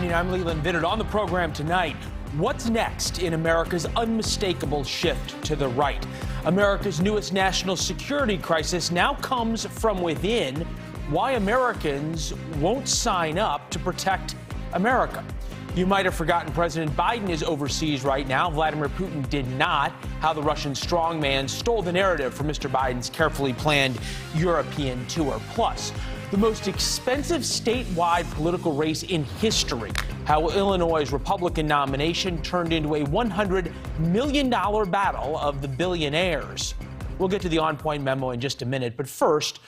evening. I'm Leland Vittert. On the program tonight, what's next in America's unmistakable shift to the right? America's newest national security crisis now comes from within. Why Americans won't sign up to protect America. You might have forgotten President Biden is overseas right now. Vladimir Putin did not. How the Russian strongman stole the narrative for Mr. Biden's carefully planned European tour. Plus, the most expensive statewide political race in history. How Illinois' Republican nomination turned into a $100 million battle of the billionaires. We'll get to the on-point memo in just a minute, but first,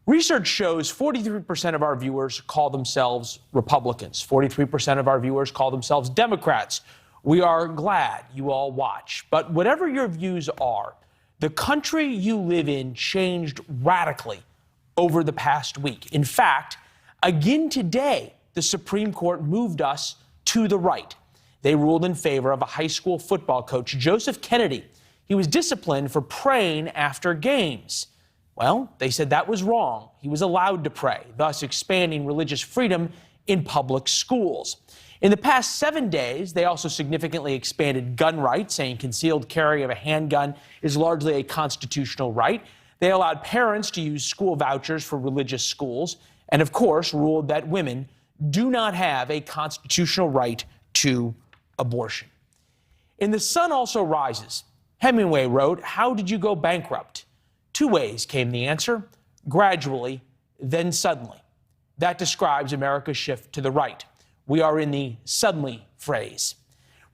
research shows 43% of our viewers call themselves Republicans. 43% of our viewers call themselves Democrats. We are glad you all watch. But whatever your views are, the country you live in changed radically over the past week. In fact, again today, the Supreme Court moved us to the right. They ruled in favor of a high school football coach, Joseph Kennedy. He was disciplined for praying after games. Well, they said that was wrong. He was allowed to pray, thus expanding religious freedom in public schools. In the past 7 days, they also significantly expanded gun rights, saying concealed carry of a handgun is largely a constitutional right. They allowed parents to use school vouchers for religious schools, and of course, ruled that women do not have a constitutional right to abortion. In The Sun Also Rises, Hemingway wrote, "How did you go bankrupt? Two ways," came the answer: gradually, then suddenly. That describes America's shift to the right. We are in the suddenly phrase.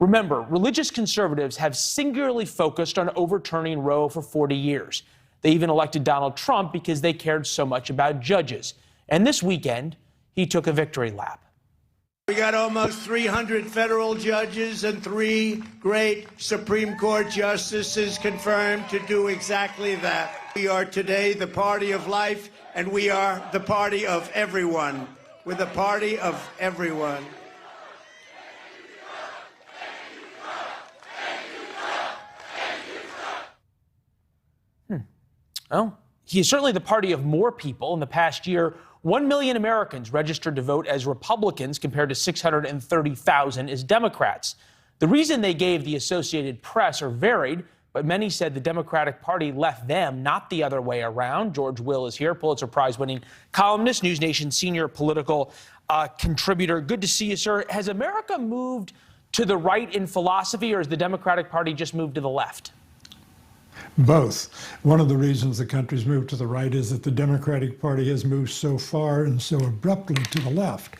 Remember, religious conservatives have singularly focused on overturning Roe for 40 years. They even elected Donald Trump because they cared so much about judges. And this weekend, he took a victory lap. We got almost 300 federal judges and 3 great Supreme Court justices confirmed to do exactly that. We are today the party of life, and we are the party of everyone. We're the party of everyone. Well, he is certainly the party of more people. In the past year, 1 million Americans registered to vote as Republicans compared to 630,000 as Democrats. The reason they gave the Associated Press are varied, but many said the Democratic Party left them, not the other way around. George Will is here, Pulitzer Prize-winning columnist, NewsNation senior political contributor. Good to see you, sir. Has America moved to the right in philosophy, or has the Democratic Party just moved to the left? Both. One of the reasons the country's moved to the right is that the Democratic Party has moved so far and so abruptly to the left.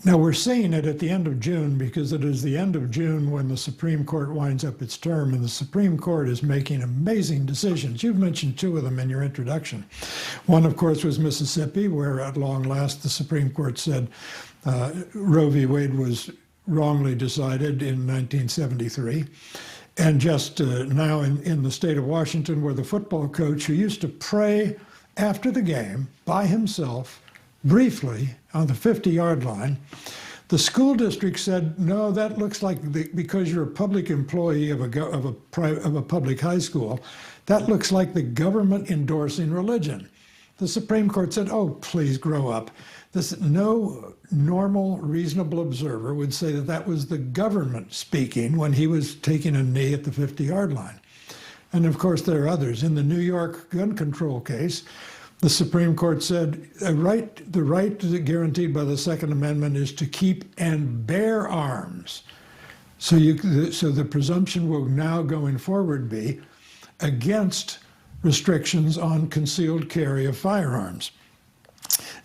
Now, we're seeing it at the end of June because it is the end of June when the Supreme Court winds up its term, and the Supreme Court is making amazing decisions. You've mentioned 2 of them in your introduction. One, of course, was Mississippi, where at long last the Supreme Court said Roe v. Wade was wrongly decided in 1973. And just now in the state of Washington, where the football coach who used to pray after the game by himself, briefly, on the 50-yard line, the school district said, no, that looks like, because you're a public employee of a public high school, that looks like the government endorsing religion. The Supreme Court said, oh, please grow up. No normal, reasonable observer would say that that was the government speaking when he was taking a knee at the 50-yard line. And of course, there are others. In the New York gun control case, the Supreme Court said the right guaranteed by the Second Amendment is to keep and bear arms. So the presumption will now going forward be against restrictions on concealed carry of firearms.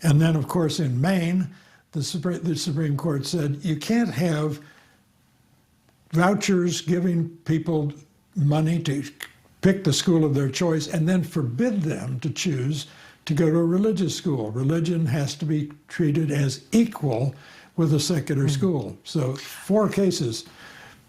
And then, of course, in Maine, the Supreme Court said you can't have vouchers giving people money to pick the school of their choice and then forbid them to choose to go to a religious school. Religion has to be treated as equal with a secular school. So 4 cases.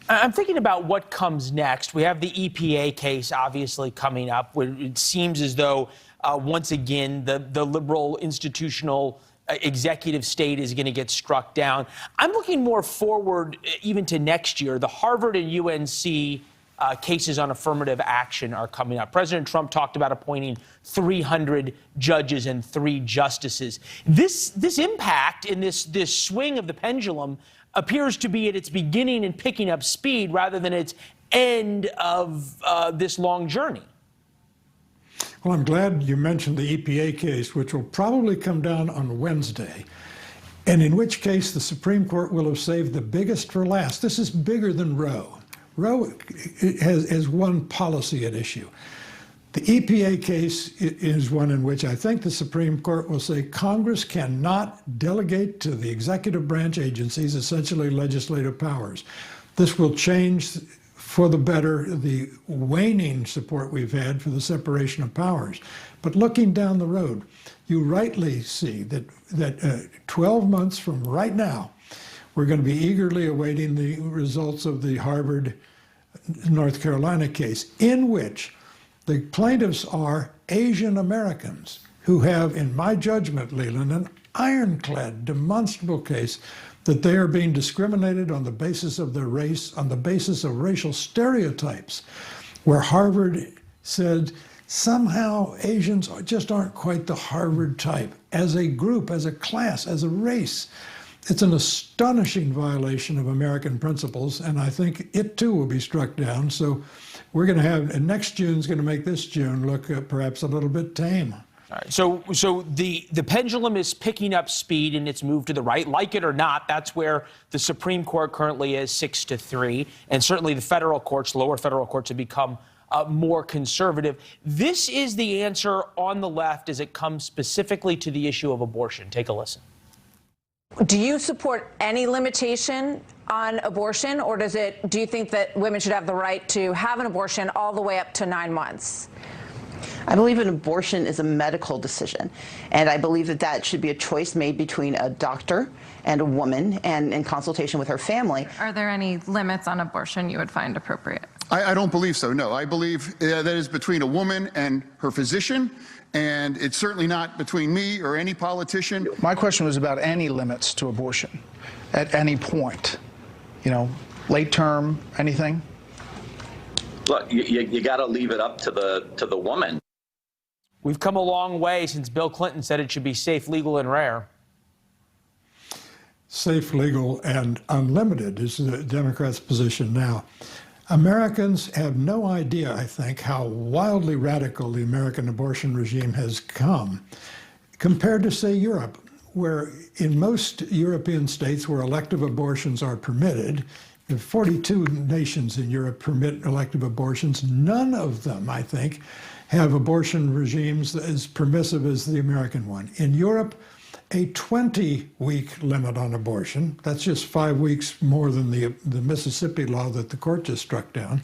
I'm thinking about what comes next. We have the EPA case obviously coming up. It seems as though once again the liberal institutional executive state is going to get struck down. I'm looking more forward even to next year. The Harvard and UNC cases on affirmative action are coming up. President Trump talked about appointing 300 judges and 3 justices. This impact in this swing of the pendulum appears to be at its beginning and picking up speed rather than its end of this long journey. Well, I'm glad you mentioned the EPA case, which will probably come down on Wednesday, and in which case the Supreme Court will have saved the biggest for last. This is bigger than Roe. Roe has one policy at issue. The EPA case is one in which I think the Supreme Court will say Congress cannot delegate to the executive branch agencies essentially legislative powers. This will change for the better the waning support we've had for the separation of powers. But looking down the road, you rightly see that 12 months from right now, we're going to be eagerly awaiting the results of the Harvard, North Carolina case, in which the plaintiffs are Asian Americans who have, in my judgment, Leland, an ironclad, demonstrable case that they are being discriminated on the basis of their race, on the basis of racial stereotypes, where Harvard said somehow Asians just aren't quite the Harvard type as a group, as a class, as a race. It's an astonishing violation of American principles, and I think it too will be struck down. So we're going to have, and next June's going to make this June look perhaps a little bit tame. All right. So the pendulum is picking up speed in its move to the right. Like it or not, that's where the Supreme Court currently is 6-3, and certainly the federal courts, lower federal courts, have become more conservative. This is the answer on the left as it comes specifically to the issue of abortion. Take a listen. Do you support any limitation on abortion, or do you think that women should have the right to have an abortion all the way up to 9 months? I believe an abortion is a medical decision, and I believe that should be a choice made between a doctor and a woman, and in consultation with her family. Are there any limits on abortion you would find appropriate? I don't believe so, no. I believe that is between a woman and her physician, and it's certainly not between me or any politician. My question was about any limits to abortion at any point. You know, late term, anything? Look, you got to leave it up to the woman. We've come a long way since Bill Clinton said it should be safe, legal, and rare. Safe, legal, and unlimited is the Democrats' position now. Americans have no idea, I think, how wildly radical the American abortion regime has come compared to, say, Europe, where in most European states where elective abortions are permitted, 42 nations in Europe permit elective abortions. None of them, I think, have abortion regimes as permissive as the American one. In Europe, a 20-week limit on abortion, that's just 5 weeks more than the Mississippi law that the court just struck down,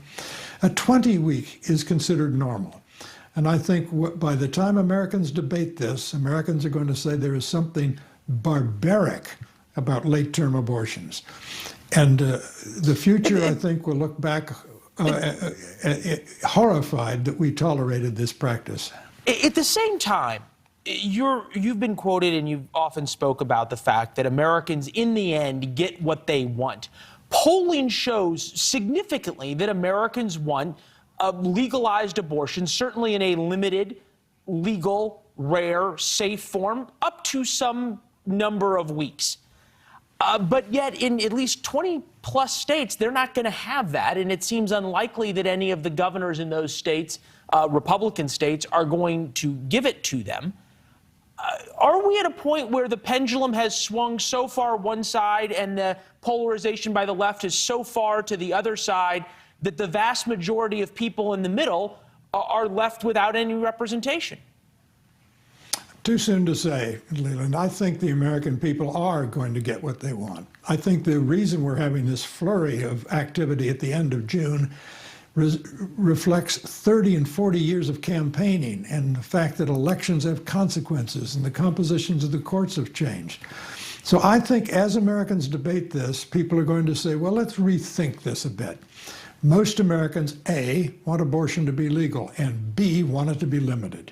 a 20-week is considered normal. And I think by the time Americans debate this, Americans are going to say there is something barbaric about late-term abortions. And the future, I think, will look back horrified that we tolerated this practice. At the same time, you've been quoted and you've often spoke about the fact that Americans, in the end, get what they want. Polling shows significantly that Americans want a legalized abortion, certainly in a limited, legal, rare, safe form, up to some number of weeks. But yet, in at least 20-plus states, they're not going to have that, and it seems unlikely that any of the governors in those states, Republican states, are going to give it to them. Are we at a point where the pendulum has swung so far one side and the polarization by the left is so far to the other side that the vast majority of people in the middle are left without any representation? Too soon to say, Leland. I think the American people are going to get what they want. I think the reason we're having this flurry of activity at the end of June reflects 30 and 40 years of campaigning and the fact that elections have consequences and the compositions of the courts have changed. So I think as Americans debate this, people are going to say, well, let's rethink this a bit. Most Americans, A, want abortion to be legal, and B, want it to be limited.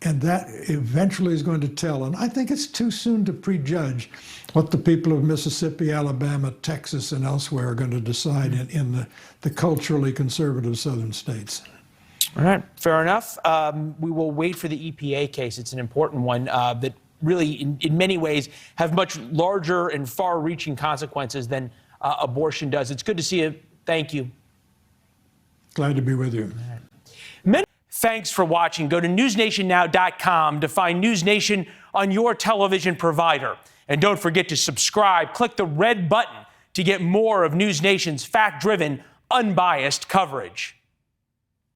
And that eventually is going to tell. And I think it's too soon to prejudge what the people of Mississippi, Alabama, Texas, and elsewhere are going to decide in the culturally conservative southern states. All right, fair enough. We will wait for the EPA case. It's an important one that really, in many ways, have much larger and far-reaching consequences than abortion does. It's good to see you. Thank you. Glad to be with you. Thanks for watching. Go to newsnationnow.com to find News Nation on your television provider. And don't forget to subscribe. Click the red button to get more of News Nation's fact-driven, unbiased coverage.